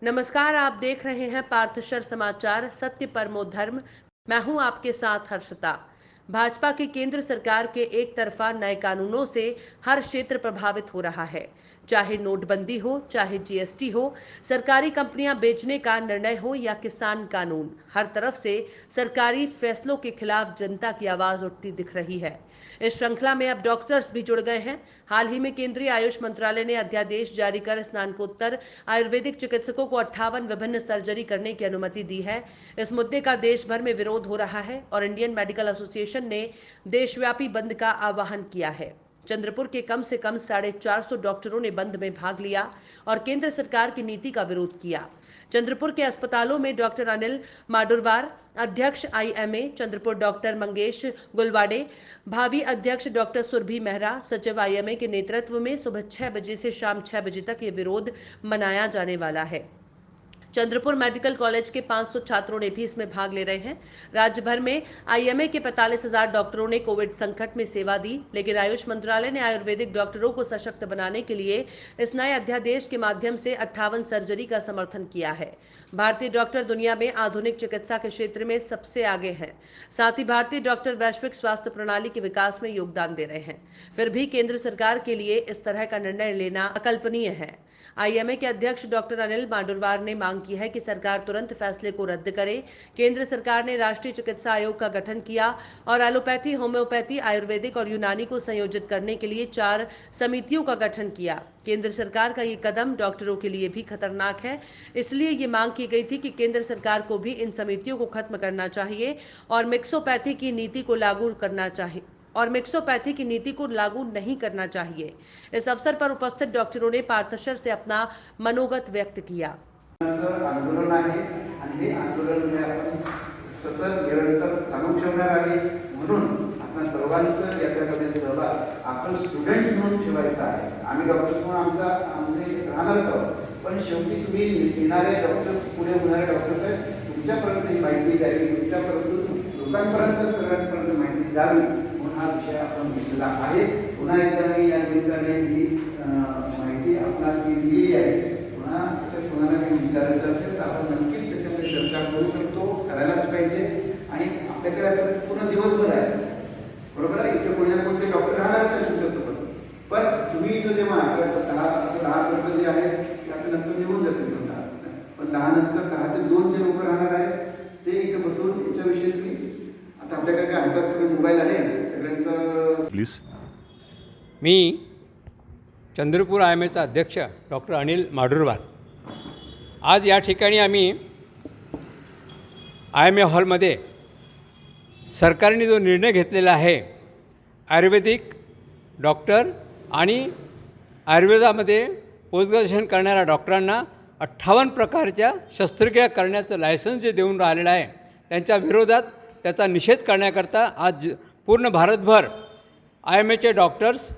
नमस्कार, आप देख रहे हैं पार्थशर समाचार सत्य परमो धर्म। मैं हूं आपके साथ हर्षिता। भाजपा की केंद्र सरकार के एक तरफा नए कानूनों से हर क्षेत्र प्रभावित हो रहा है। चाहे नोटबंदी हो, चाहे जीएसटी हो, सरकारी कंपनियां बेचने का निर्णय हो या किसान कानून, हर तरफ से सरकारी फैसलों के खिलाफ जनता की आवाज उठती दिख रही है। इस श्रृंखला में अब डॉक्टर्स भी जुड़ गए हैं। हाल ही में केंद्रीय आयुष मंत्रालय ने अध्यादेश जारी कर स्नातकोत्तर आयुर्वेदिक चिकित्सकों को 58 विभिन्न सर्जरी करने की अनुमति दी है। इस मुद्दे का देश भर में विरोध हो रहा है और इंडियन मेडिकल एसोसिएशन ने देशव्यापी बंद का आह्वान किया है। चंद्रपुर के कम से कम 450 डॉक्टरों ने बंद में भाग लिया और केंद्र सरकार की नीति का विरोध किया। चंद्रपुर के अस्पतालों में डॉक्टर अनिल माडुरवार, अध्यक्ष आईएमए चंद्रपुर डॉक्टर मंगेश गुलवाडे, भावी अध्यक्ष डॉक्टर सुरभि मेहरा, सचिव आईएमए के नेतृत्व में सुबह 6 बजे से शाम 6 बजे तक ये विरोध मनाया जाने वाला है। चंद्रपुर मेडिकल कॉलेज के 500 छात्रों ने भी इसमें भाग ले रहे हैं। राज्य भर में आईएमए के 45,000 डॉक्टरों ने कोविड संकट में सेवा दी, लेकिन आयुष मंत्रालय ने आयुर्वेदिक डॉक्टरों को सशक्त बनाने के लिए इस नए अध्यादेश के माध्यम से 58 सर्जरी का समर्थन किया है। भारतीय डॉक्टर दुनिया में आधुनिक चिकित्सा के क्षेत्र में सबसे आगे हैं। साथ ही भारतीय डॉक्टर वैश्विक स्वास्थ्य प्रणाली के विकास में योगदान दे रहे हैं। फिर भी केंद्र सरकार के लिए इस तरह का निर्णय लेना अकल्पनीय है। आईएमए के अध्यक्ष डॉक्टर अनिल माडुरवार ने मांग की है कि सरकार तुरंत फैसले को रद्द करे। केंद्र सरकार ने राष्ट्रीय चिकित्सा आयोग का गठन किया और एलोपैथी, होम्योपैथी, आयुर्वेदिक और यूनानी को संयोजित करने के लिए 4 समितियों का गठन किया। केंद्र सरकार का ये कदम डॉक्टरों के लिए भी खतरनाक है। इसलिए ये मांग की गई थी कि केंद्र सरकार को भी इन समितियों को खत्म करना चाहिए और मिक्सोपैथी की नीति को लागू करना चाहिए और मिक्सोपैथी की नीति को लागू नहीं करना चाहिए। इस अवसर पर उपस्थित डॉक्टरों ने पार्थशर से अपना मनोगत व्यक्त किया। आंदोलन आहे आणि हे आंदोलन आपण सतत निरंतर चालू ठेवणार आहे, म्हणून आपण सर्वांचं याच्यामध्ये सहभाग आपण स्टुडंट्स म्हणून ठेवायचा आहे। आम्ही डॉक्टर्स म्हणून आमचे राहणारच आहोत, पण शेवटी तुम्ही येणारे डॉक्टर्स, पुढे होणारे डॉक्टर्स आहेत, तुमच्यापर्यंत ही माहिती द्यावी, तुमच्यापर्यंत लोकांपर्यंत सगळ्यांपर्यंत माहिती जावी म्हणून हा विषय आपण घेतलेला आहे। पुन्हा एकदा मी या निमित्ताने ही माहिती आपणास दिलेली आहे। पुन्हा त्याच्यात कोणाला काही विचारायचं असेल तर आपण नक्कीच त्याच्यामध्ये चर्चा करू शकतो, करायलाच पाहिजे। आणि आपल्याकडे आता पूर्ण दिवसभर आहे, बरोबर आहे, इथे कोणी ना कोणते डॉक्टर राहणारच आहे तुमच्यासोबत, पण तुम्ही इथं जेव्हा 10 वर्ग जे आहे ते आता नंतर निघून जातील समजा, पण 10 नंतर 10 ते 2 जे लोक राहणार आहेत ते इथे बसून याच्याविषयी तुम्ही आता आपल्याकडे काय हातात सगळे मोबाईल आहे सगळ्यांचं। प्लीज। मी चंद्रपूर आयएमएचा अध्यक्ष डॉक्टर अनिल माडुरवार, आज या ठिकाणी आम्ही आयएमए हॉलमध्ये सरकारने जो निर्णय घेतलेला आहे, आयुर्वेदिक डॉक्टर आणि आयुर्वेदामध्ये पोस्ट ग्रॅज्युएशन करणाऱ्या डॉक्टरांना 58 प्रकारच्या शस्त्रक्रिया करण्याचं लायसन्स जे देऊन राहिलेलं आहे, त्यांच्या विरोधात त्याचा निषेध करण्याकरता आज पूर्ण भारतभर आयएमएचे डॉक्टर्स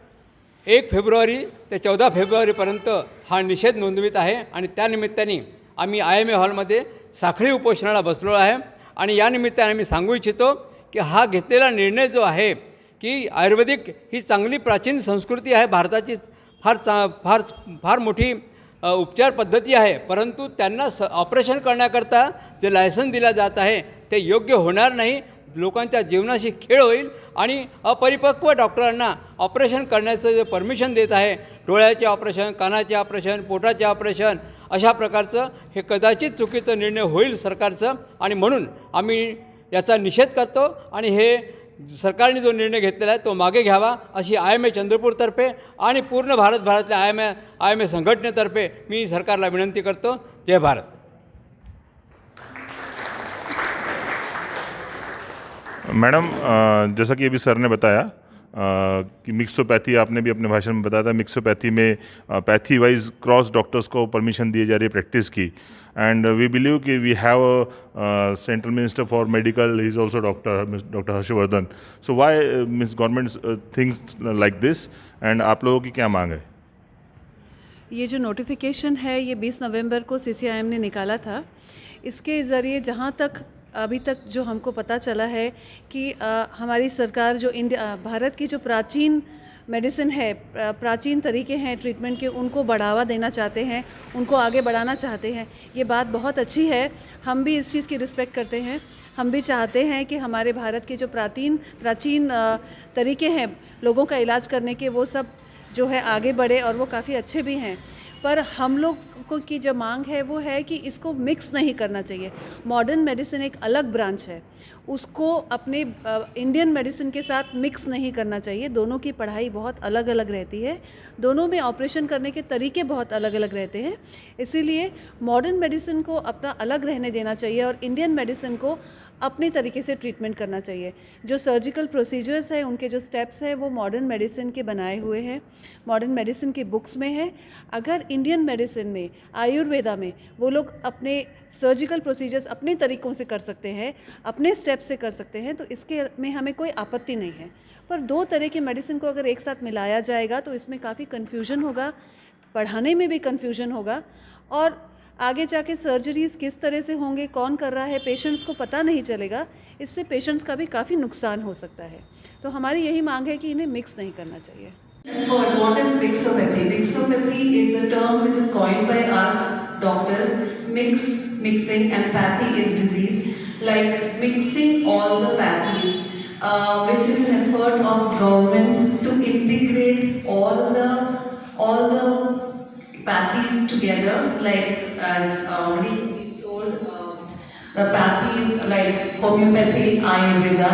1 फेब्रुवारी ते 14 फेब्रुवारीपर्यंत हा निषेध नोंदवित आहे। आणि त्यानिमित्ताने आम्ही आयएमए हॉलमध्ये साखळी उपोषणाला बसलो आहे। आणि या निमित्ताने आम्ही सांगू इच्छितो की हा घेतलेला निर्णय जो आहे की आयुर्वेदिक ही चांगली प्राचीन संस्कृती आहे, भारताची फार मोठी उपचार पद्धती आहे, परंतु त्यांना ऑपरेशन करण्याकरता जे लायसन्स दिला जात आहे ते योग्य होणार नाही। लोकांच्या जीवनाशी खेळ होईल आणि अपरिपक्व डॉक्टरांना ऑपरेशन करण्याचं जे परमिशन देत आहे, डोळ्याचे ऑपरेशन, कानाचे ऑपरेशन, पोटाचे ऑपरेशन, अशा प्रकारचं हे कदाचित चुकीचा निर्णय होईल सरकारचं। आणि म्हणून आम्ही याचा निषेध करतो आणि हे सरकारने जो निर्णय घेतलेला आहे तो मागे घ्यावा अशी आयएमए चंद्रपूरतर्फे आणि पूर्ण भारतभरातल्या आयएमए संघटनेतर्फे मी सरकारला विनंती करतो। जय भारत। मैडम, जैसा कि अभी सर ने बताया कि मिक्सोपैथी, आपने भी अपने भाषण में बताया था, मिक्सोपैथी में पैथी वाइज क्रॉस डॉक्टर्स को परमिशन दी जा रही है प्रैक्टिस की। एंड वी बिलीव कि we have a central minister for medical, he is also doctor Harshvardhan. So why miss government thinks like this, and आप लोगों की क्या मांग है? ये जो नोटिफिकेशन है ये 20 नवंबर को सीसीआईएम ने निकाला था। इसके ज़रिए जहाँ तक अभी तक जो हमको पता चला है कि हमारी सरकार जो भारत की जो प्राचीन मेडिसिन है, प्राचीन तरीके हैं ट्रीटमेंट के, उनको बढ़ावा देना चाहते हैं, उनको आगे बढ़ाना चाहते हैं। ये बात बहुत अच्छी है, हम भी इस चीज़ की रिस्पेक्ट करते हैं। हम भी चाहते हैं कि हमारे भारत के जो प्राचीन तरीके हैं लोगों का इलाज करने के, वो सब जो है आगे बढ़े, और वो काफ़ी अच्छे भी हैं। पर हम लोग की जो मांग है वो है कि इसको मिक्स नहीं करना चाहिए। मॉडर्न मेडिसिन एक अलग ब्रांच है, उसको अपने इंडियन मेडिसिन के साथ मिक्स नहीं करना चाहिए। दोनों की पढ़ाई बहुत अलग अलग रहती है, दोनों में ऑपरेशन करने के तरीके बहुत अलग अलग रहते हैं। इसीलिए मॉडर्न मेडिसिन को अपना अलग रहने देना चाहिए और इंडियन मेडिसिन को अपने तरीके से ट्रीटमेंट करना चाहिए। जो सर्जिकल प्रोसीजर्स हैं, उनके जो स्टेप्स हैं, वो मॉडर्न मेडिसिन के बनाए हुए हैं, मॉडर्न मेडिसिन की बुक्स में है। अगर इंडियन मेडिसिन में, आयुर्वेदा में वो लोग अपने सर्जिकल प्रोसीजर्स अपने तरीक़ों से कर सकते हैं, अपने स्टेप से कर सकते हैं, तो इसके में हमें कोई आपत्ति नहीं है। पर दो तरह के मेडिसिन को अगर एक साथ मिलाया जाएगा तो इसमें काफ़ी कन्फ्यूजन होगा, पढ़ाने में भी कन्फ्यूजन होगा, और आगे जाके सर्जरीज़ किस तरह से होंगे, कौन कर रहा है, पेशेंट्स को पता नहीं चलेगा। इससे पेशेंट्स का भी काफ़ी नुकसान हो सकता है। तो हमारी यही मांग है कि इन्हें मिक्स नहीं करना चाहिए। What is mixopathy? Mixopathy is a term which is coined by us doctors. Mixing, and pathy is disease. Like mixing all the pathies, which is an effort of government to integrate all the pathies together. Like as already told, the pathies like homeopathy, Ayurveda,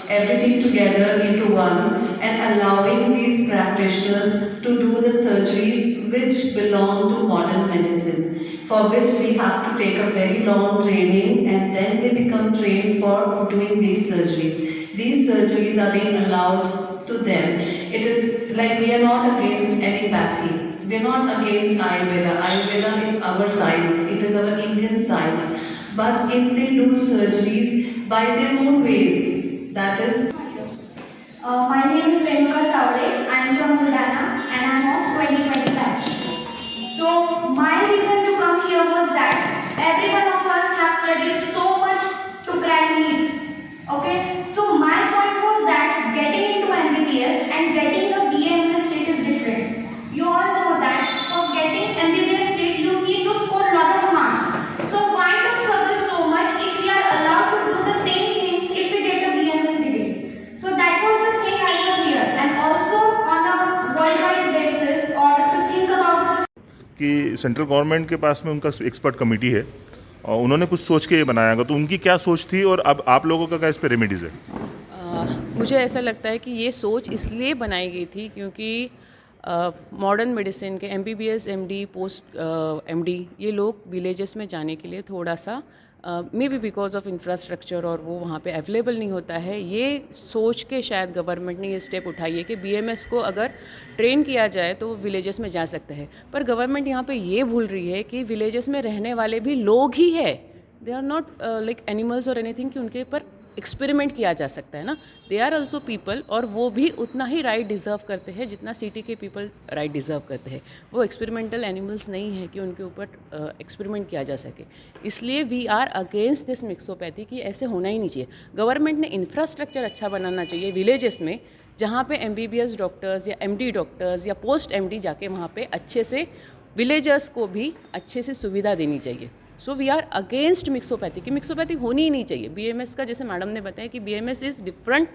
everything together into one, and allowing these practitioners to do the surgeries which belong to modern medicine, for which we have to take a very long training, and then they become trained for doing these surgeries. These surgeries are being allowed to them. It is like we are not against any pathy. We are not against Ayurveda. Ayurveda is our science. It is our Indian science. But if they do surgeries by their own ways, that is. My name is Renuka Savade. I am from Buldana and I am of 2025. So my reason to come here was that every one of us has studied so much to crack NEET. Okay, so my point was that getting into MBBS and getting the BAMS seat is different. You all know that for getting MBBS seat you need to score a lot of marks. So why to struggle so much if we are allowed to do the same things if we get a BAMS degree? So that was the thing I was here, and also on a worldwide basis, or to think about this. कि central government के पास में उनका expert committee है और उन्होंने कुछ सोच के ये बनाया होगा, तो उनकी क्या सोच थी और अब आप लोगों का क्या इस पर रेमेडीज़ है? मुझे ऐसा लगता है कि ये सोच इसलिए बनाई गई थी क्योंकि मॉडर्न मेडिसिन के MBBS, MD, पोस्ट MD ये लोग विलेजेस में जाने के लिए थोड़ा सा may be because of infrastructure और वो वहाँ पे अवेलेबल नहीं होता है। ये सोच के शायद गवर्नमेंट ने ये स्टेप उठाई है कि BMS को अगर ट्रेन किया जाए तो वो विलेजेस में जा सकते हैं। पर गवर्नमेंट यहाँ पे ये भूल रही है कि विलेजेस में रहने वाले भी लोग ही है, they are not like animals और एनीथिंग कि उनके ऊपर एक्सपेरिमेंट किया जा सकता है ना। दे आर ऑल्सो पीपल, और वो भी उतना ही राइट डिज़र्व करते हैं जितना सिटी के पीपल राइट डिज़र्व करते हैं। वो एक्सपेरिमेंटल एनिमल्स नहीं है कि उनके ऊपर एक्सपेरिमेंट किया जा सके। इसलिए we are against this mixopathy कि ऐसे होना ही नहीं चाहिए। गवर्नमेंट ने इंफ्रास्ट्रक्चर अच्छा बनाना चाहिए विलेजेस में, जहाँ पे MBBS डॉक्टर्स या MD डॉक्टर्स या पोस्ट MD जाके वहाँ पे अच्छे से विलेजर्स को भी अच्छे से सुविधा देनी चाहिए। So we are against mixopathy कि मिक्सोपैथी होनी ही नहीं चाहिए। BMS का जैसे मैडम ने बताया कि BMS is different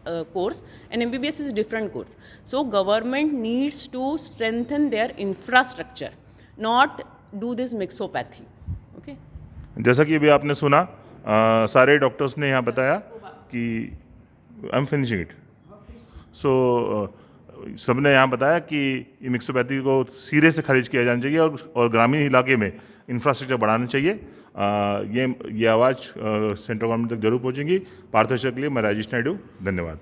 course and MBBS is different course. So government needs to strengthen their infrastructure, not do this mixopathy. Okay, जैसा कि अभी आपने सुना, सारे डॉक्टर्स ने यहाँ बताया कि आई एम फिनिशिंग इट। सो सब ने यहाँ बताया कि मिक्सोपैथी को सिरे से खारिज किया जाना चाहिए और ग्रामीण इलाके में इंफ्रास्ट्रक्चर बढ़ाना चाहिए। ये आवाज़ सेंट्रल गवर्नमेंट तक जरूर पहुँचेंगी। पार्थशर के लिए मैं राजेश नायडू, धन्यवाद।